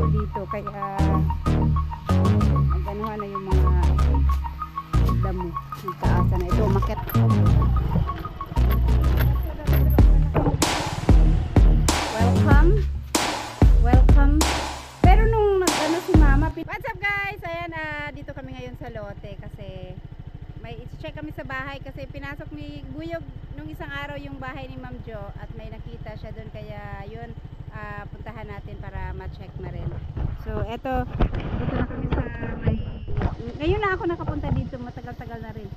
dito kaya naganuhan na yung mga damo yung taasan na ito umakyat. Welcome. Pero nung nag-ano si mama, what's up guys, ayan dito kami ngayon sa lote kasi may check kami sa bahay kasi pinasok ni Buyog nung isang araw yung bahay ni Ma'am Jo at may nakita siya doon kaya yun puntahan natin para ma-check na rin. So eto, punta na kami sa may ngayon na ako nakapunta dito, matagal-tagal na rin.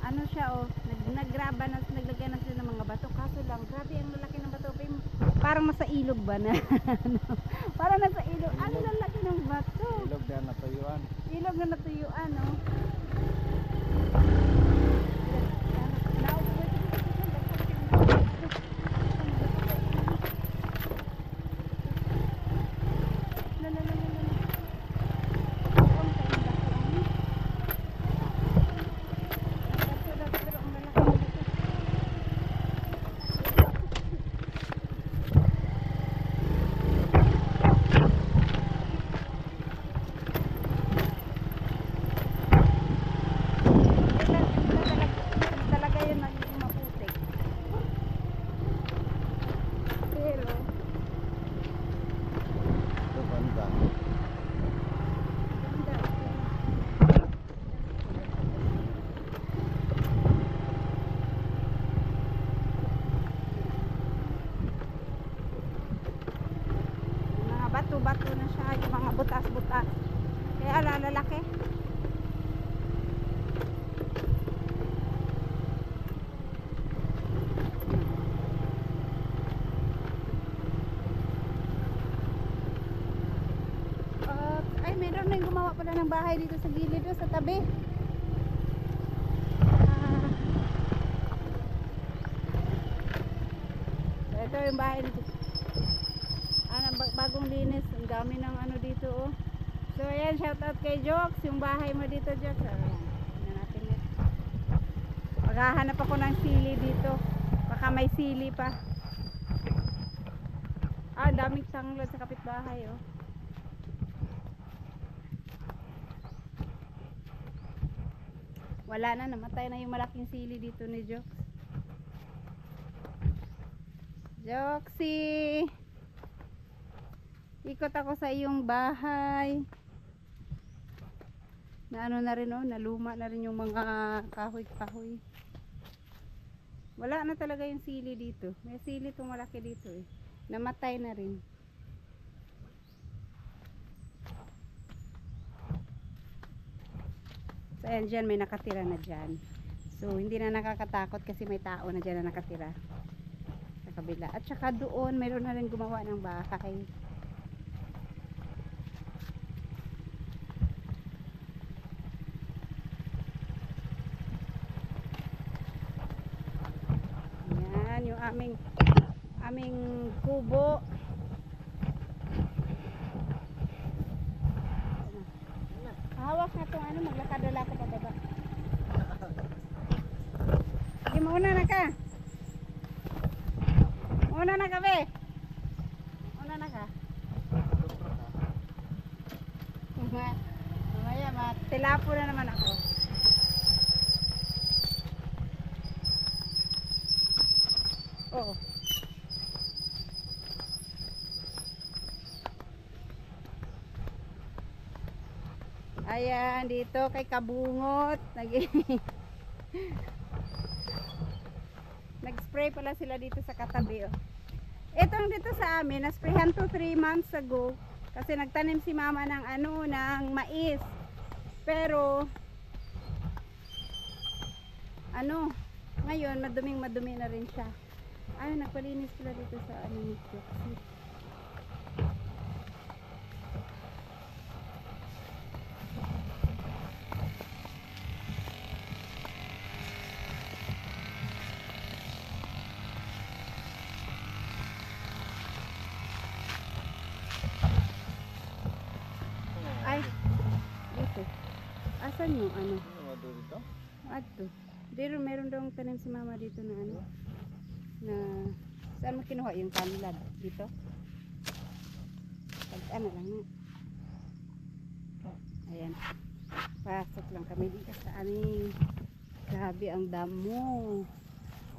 Ano siya naglagyan na sila ng mga bato kaso lang grabe ang lalaki ng bato, parang nasa ilog ba na parang nasa ilog, ang lalaki ng bato, ilog na natuyuan no. Bato na siya, yung mga butas-butas kaya lalaki. Ay meron na yung gumawa pala ng bahay dito sa gilid sa tabi. Ito yung bahay dito. Bagong linis, ang dami ng ano dito oh. So ayan, shout out kay Jox, yung bahay mo dito Jox. Natin yan. Maghahanap ako ng sili dito, baka may sili pa. Ang daming tanglad sa kapitbahay oh. Wala na, namatay na yung malaking sili dito ni Jox. Joxy, ikot ako sa iyong bahay. Na ano na rin oh, naluma na rin yung mga kahoy-kahoy. Wala na talaga yung sili dito. May sili itong malaki dito eh. Namatay na rin. So ayan dyan, may nakatira na dyan. So hindi na nakakatakot kasi may tao na dyan na nakatira. Sa kabila. At saka doon, mayroon na rin gumawa ng bahay. Yung aming kubo. Hawak na itong ano, maglakadala ko pababa. Sige, mauna na ka. Mauna na ka be. Mauna na ka. Mamaya matilapo na naman ako. Oo. Ayan, dito kay Kabungot. Nag-spray pala sila dito sa katabi. Oh. Itong dito sa amin, nasprayhan to 3 months ago. Kasi nagtanim si mama ng ano, ng mais. Pero, ano, ngayon, madumi na rin siya. Ay, nagpalinis pala dito sa ano nito. Ay, dito. Asan yung ano? Ato. Dito meron daw tanim si mama dito na ano. Na saan mo kinuha yung tanglad? Dito? ano lang na. Ayan. Pasok lang kami dito sa aming. Grabe ang damo.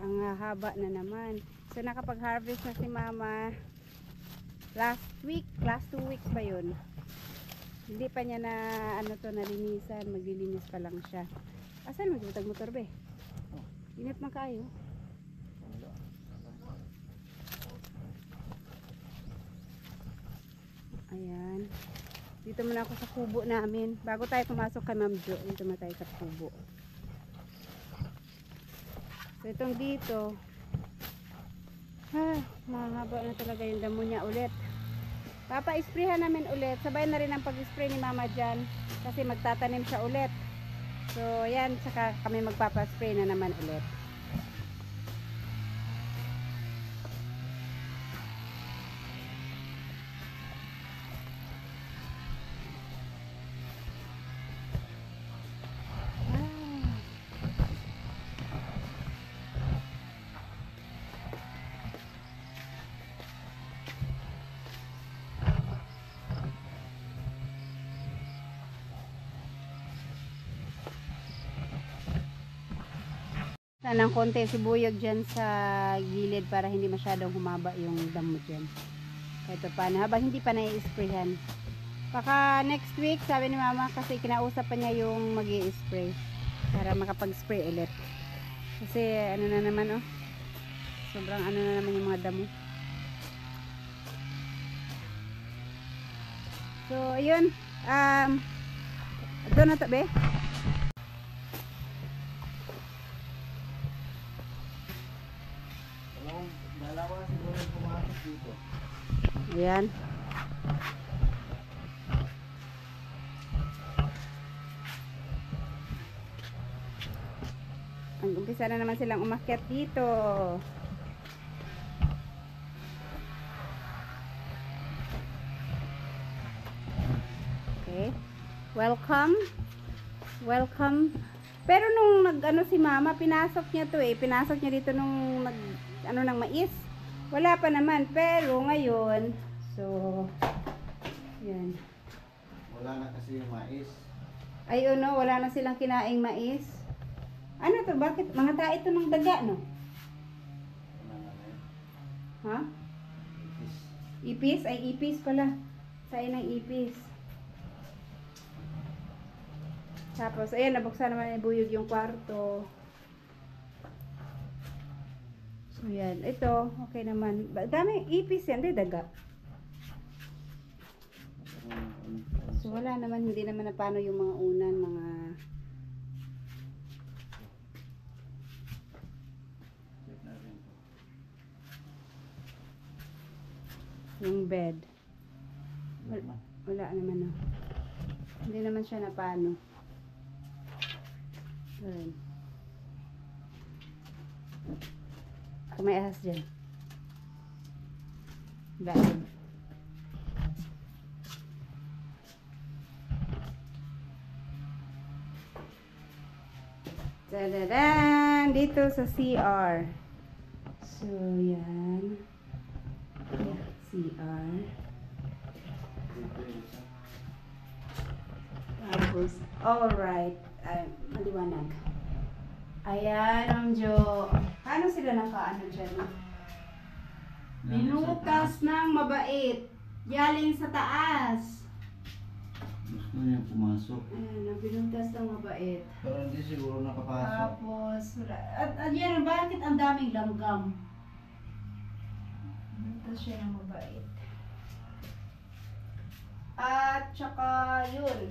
Ang haba na naman. So nakapag-harvest na si mama last 2 weeks ba yun? Hindi pa niya na ano to nalinisan, maglilinis pa lang siya. Asan magbutag motor be? Init man kayo. Ayan. Dito muna ako sa kubo namin. Bago tayo pumasok kay Ma'am Jo, dito muna tayo sa kubo. So itong dito, mahaba na talaga yung damo niya ulit. Papa-sprayhan namin ulit. Sabay na rin ang pag-spray ni mama dyan. Kasi magtatanim siya ulit. So yan, saka kami magpapa-spray na naman ulit. Ng konti sibuyag dyan sa gilid para hindi masyadong humaba yung damo dyan. Kahit paano, habang hindi pa nai-sprayhan. Baka next week, sabi ni mama, kasi kinausap pa niya yung mag-i-spray para makapag-spray ulit. Kasi ano na naman sobrang ano na naman yung mga damo. So ayun, doon na tabi. Ayan. Ang umpisa na naman silang umakyat dito. Okay. Welcome. Welcome. Pero nung nag-ano si mama, pinasok niya to Pinasok niya dito nung nag-ano ng mais. Wala pa naman, pero ngayon, so, yan. Wala na kasi yung mais. Ayun wala na silang kinaing mais. Ano to? Bakit? Mga tae ito ng daga, no? Wala na yun. Ha? Ipis. Ipis? Ay, ipis pala. Tae ng ipis. Tapos, ayan, nabuksan naman yung buyog yung kwarto. So, yan. Ito, okay naman. Dami ipis yan, di daga. So, wala naman, hindi naman na paano yung mga unan, mga... Yung bed. Wala naman Hindi naman siya na paano. Ayan. Kung may ahas dyan. Bakit? Tadadan! Dito sa CR. So, yan. CR. Tapos, alright. Maliwanag. Ayan, Ma'am Jo. Paano sila nakaano dyan? Binutas ng mabait. Galing sa taas. Gusto niya pumasok. Ayan, binutas ng mabait. Pero hindi siguro nakapasok. Tapos, at yan, bakit ang daming langgam? Binutas siya ng mabait. At saka yun.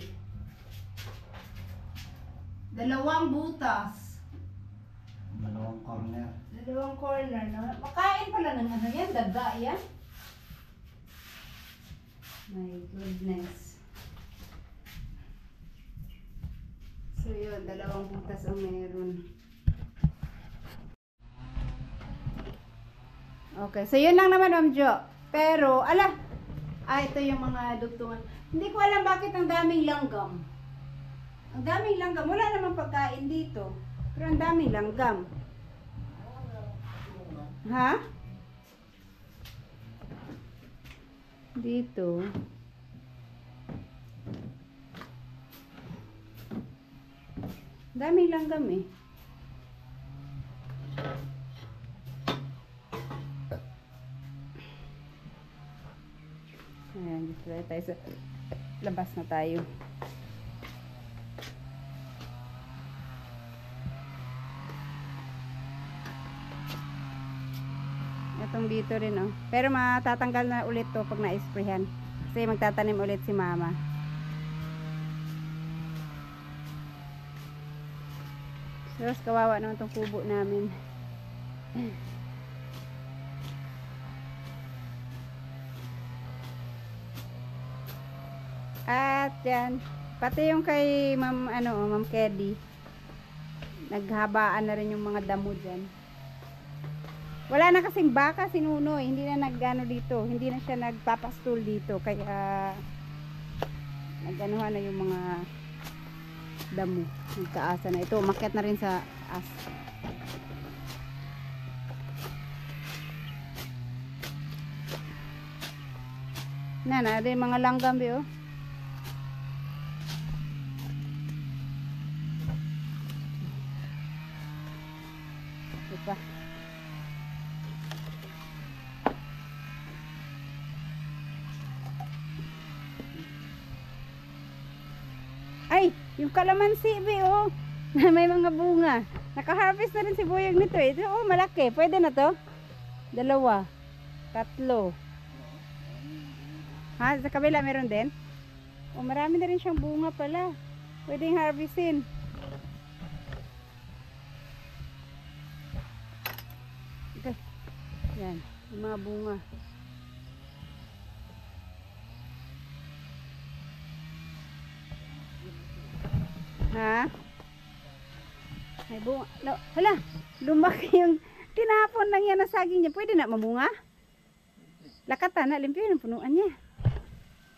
Dalawang butas. Dalawang corner. Dalawang corner, no? Makain pala ng ano yan, daga yan. My goodness. So yun, dalawang butas ang meron. Okay, so yun lang naman, Ma'am Jo. Pero, ito yung mga dugtungan. Hindi ko alam bakit ang daming langgam. Ang daming langgam. Wala namang pagkain dito. Pero ang daming langgam. Ha? Dito. Daming langgam eh. Ayan, dito tayo sa labas na tayo. Itong dito rin oh. Pero matatanggal na ulit to pag na-sprayhan. Kasi magtatanim ulit si mama. Tapos kawawa naman tong kubo namin. At yan, pati yung kay Ma'am Ma'am Keddy, naghabaan na rin yung mga damo diyan. Wala na kasing baka si Nunoy, hindi na nagano dito, hindi na siya nagpapastol dito kaya naganuhan na yung mga damo, nagkaasa na. Ito umakyat na rin sa as. Na din mga langgam oh. Diba? Ay, yung kalamansi oh. May mga bunga. Naka-harvest na rin si Buyog nito eh. Oh, malaki. Pwede na to? 2, 3. Ha, sa kabila meron din? Oh, marami na rin siyang bunga pala. Pwedeng harvestin. Okay. Yan, yung mga bunga. Ha? May bunga. No, hala, lumaki yung tinapon lang yan na saging niya. Pwede na mamunga? Lakatan na, limpyo yung punuan niya.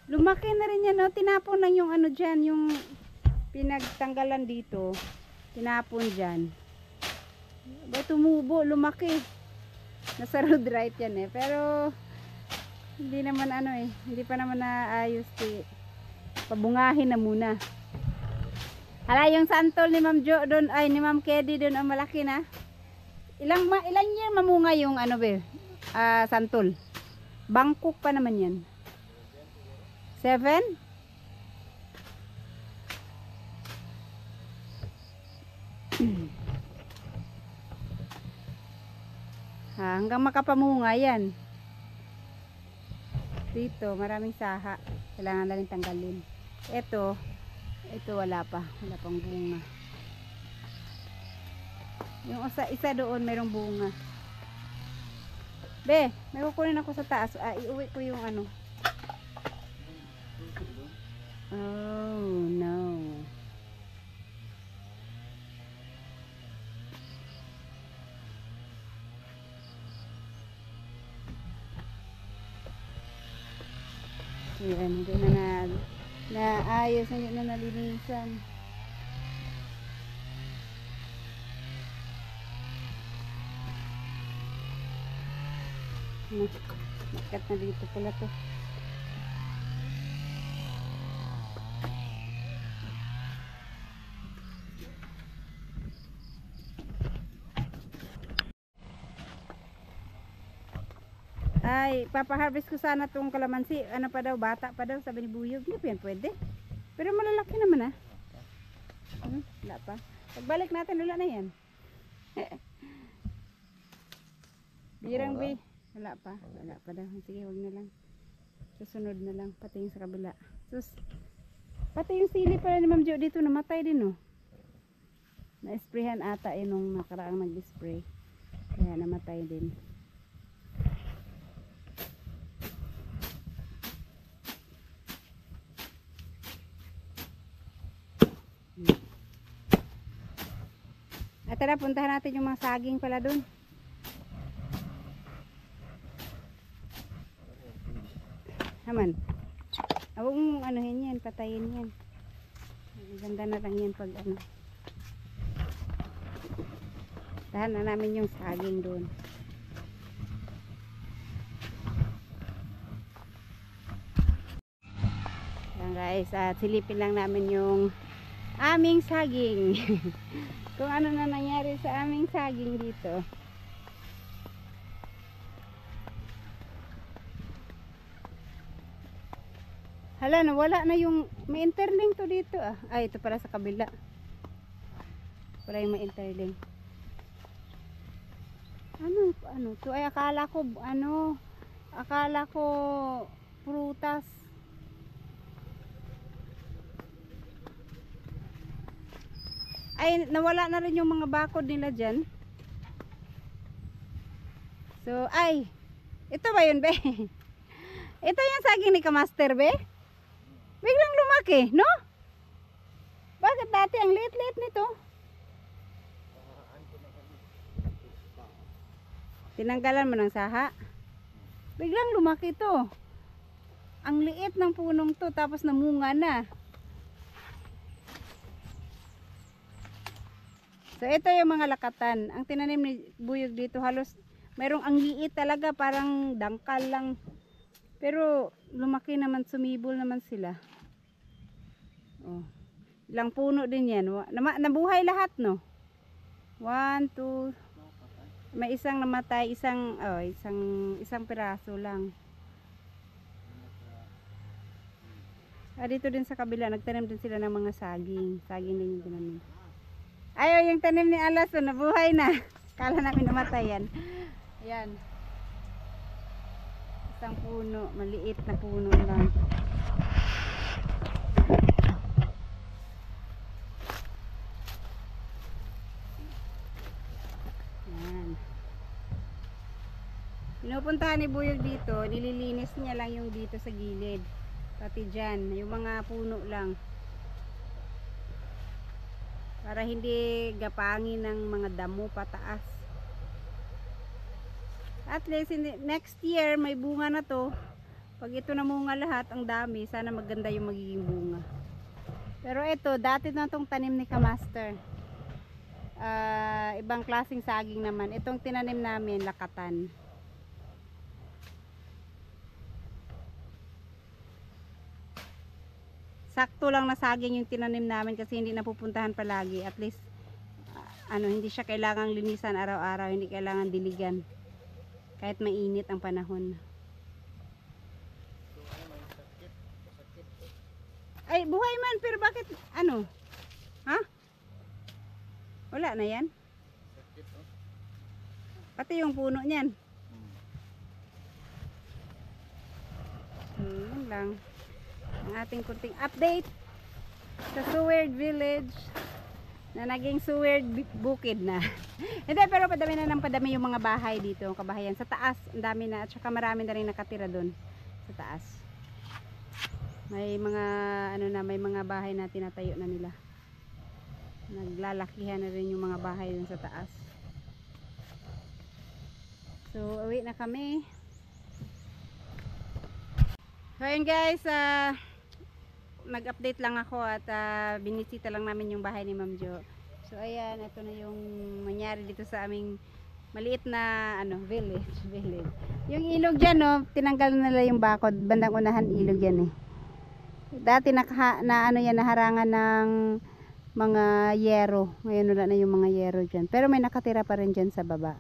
Lumaki na rin yan, no? Tinapon lang yung ano dyan, yung pinagtanggalan dito. Tinapon dyan. Ba, tumubo, lumaki. Nasa road right yan eh. Pero, hindi naman ano eh. Hindi pa naman naayos eh. Pabungahin na muna. Hala, yung santol ni Ma'am Jo doon, ay ni Ma'am Keddy doon, ang malaki na. Ilang year mamunga yung ano be? Santol. Bangkok pa naman yan. 7? Hanggang makapamunga yan. Dito, maraming saha. Kailangan na rin tanggalin. Ito wala pa. Wala pang bunga. Yung isa doon, mayroong bunga. Be, may kukunin ako sa taas. Iuwi ko yung ano. Oh, no. Ayan, hindi na naayos, hindi na nalinisan. Makat na dito pala to. Ay, papaharvest ko sana tong kalamansi. Ano pa daw, bata pa daw, sabi ni Buyog. Hindi pa yan pwede. Pero malalaki naman ah. Wala pa. Pagbalik natin, wala na yan. Birang bi. Wala pa daw. Sige, wag na lang. Susunod na lang, pati yung sa kabila. Pati yung sili pala ni Ma'am Jo dito, namatay din oh. Na-sprayhan ata nung nakaraang nag-spray. Kaya namatay din. At tara, puntahan natin yung mga saging pala dun. Naman. Huwag mong anuhin yan, patayin yan. Ganda na lang yan pag ano. Tahan na namin yung saging dun. Yan guys, silipin lang namin yung aming saging. Kung ano na nangyari sa aming saging dito. Hala, nawala na yung may interlink to dito ah. Ay, ito pala sa kabila. Wala yung may interlink. Ano to? Ay, akala ko prutas. Ay, nawala na rin yung mga bakod nila dyan. So, ay, ito ba yun, be? Ito yung saging ni Kamaster, be? Biglang lumaki, no? Bakit dati ang liit-liit nito? Tinanggalan mo ng saha. Biglang lumaki to. Ang liit ng punong to, tapos namunga na. So ito yung mga lakatan. Ang tinanim ni Buyog dito halos mayroong ang liit talaga, parang dangkal lang. Pero lumaki naman, sumibol naman sila. Oh. Ilang puno din yan. Nabuhay lahat, no? 1, 2. May isang namatay, isang piraso lang. Dito din sa kabila, nagtanim din sila ng mga saging. Saging din yung tinanim. Ayaw, yung tanim ni Alas, nabuhay na. Kala namin namatay yan. Ayan. Isang puno, maliit na puno lang. Ayan. Pinupuntahan ni Buyog dito, nililinis niya lang yung dito sa gilid. Pati dyan, yung mga puno lang. Para hindi gapangin ng mga damo pataas. At least next year may bunga na to. Pag ito namunga lahat, ang dami, sana maganda yung magiging bunga. Pero ito, dati na itong tanim ni Kamaster. Ibang klaseng saging naman. Itong tinanim namin, lakatan. Sakto lang na saging yung tinanim namin kasi hindi napupuntahan palagi. At least hindi siya kailangang linisan araw-araw, hindi kailangan diligan kahit mainit ang panahon. Ay, buhay man, pero bakit ha? Wala na yan? Pati yung puno niyan. Yun lang ang ating kunting update sa Seward Village na naging Seward Bukid na. Hindi, pero padami na ng padami yung mga bahay dito, kabahayan. Sa taas, ang dami na, at saka marami na rin nakatira doon sa taas. May mga may mga bahay na tinatayo na nila. Naglalakihan na rin yung mga bahay doon sa taas. So, uwi na kami. So, ayun guys, nag-update lang ako at binisita lang namin yung bahay ni Ma'am Jo. So ayan, ito na yung nangyari dito sa aming maliit na village. Yung ilog diyan, no, tinanggal nila yung bakod, bandang unahan ilog yan eh. Dati naharangan ng mga yero. Ngayon wala na yung mga yero diyan. Pero may nakatira pa rin diyan sa baba.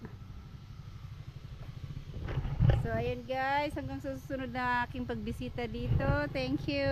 So ayun guys, hanggang sa susunod na aking pagbisita dito. Thank you.